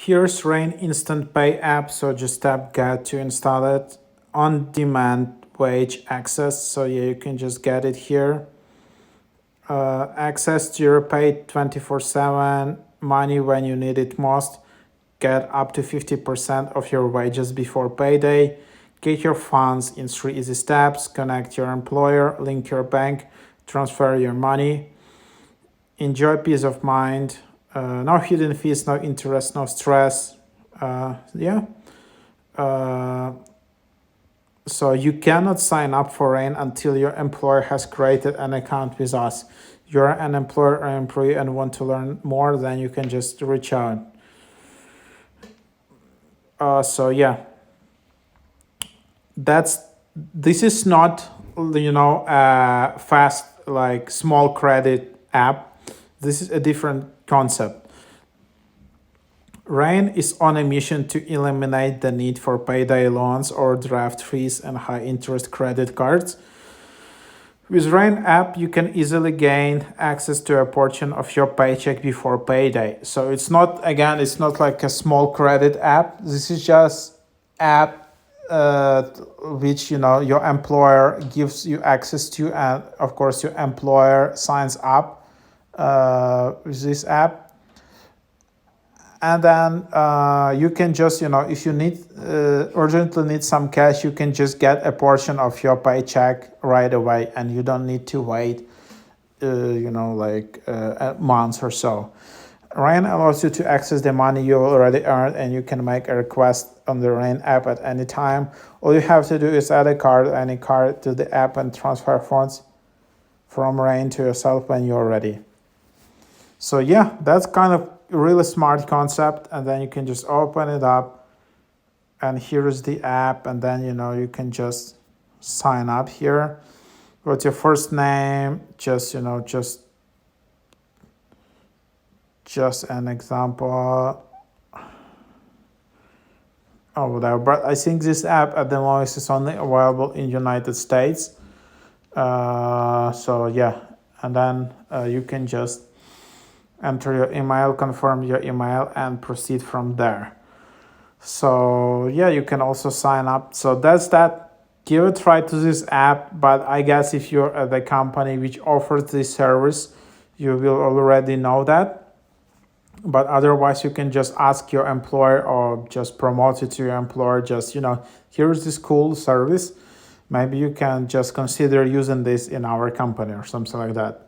Here's Rain Instant Pay app. So just tap get to install it. On demand wage access. So yeah, you can just get it here. Access to your pay 24/7, money when you need it most. Get up to 50% of your wages before payday. Get your funds in 3 easy steps. Connect your employer, link your bank, transfer your money. Enjoy peace of mind. No hidden fees, no interest, no stress. Yeah. So you cannot sign up for Rain until your employer has created an account with us. You're an employer or employee and want to learn more, then you can just reach out. So yeah, this is not a fast like small credit app. This is a different concept. Rain is on a mission to eliminate the need for payday loans or draft fees and high interest credit cards. With Rain app, you can easily gain access to a portion of your paycheck before payday. So it's not like a small credit app. This is just app which your employer gives you access to, and of course your employer signs up with this app. And then you can just, if you need urgently need some cash, you can just get a portion of your paycheck right away, and you don't need to wait, a month or so. Rain allows you to access the money you already earned, and you can make a request on the Rain app at any time. All you have to do is add any card to the app and transfer funds from Rain to yourself when you're ready. So yeah, that's kind of really smart concept. And then you can just open it up, and here is the app, and then you can just sign up here. What's your first name? Just an example. Oh, whatever. But I think this app at the moment is only available in United States. So yeah, and then you can just enter your email, confirm your email, and proceed from there. So yeah, you can also sign up. So that's that. Give a try to this app, but I guess if you're at the company which offers this service, you will already know that. But otherwise, you can just ask your employer or just promote it to your employer. Just, here's this cool service. Maybe you can just consider using this in our company or something like that.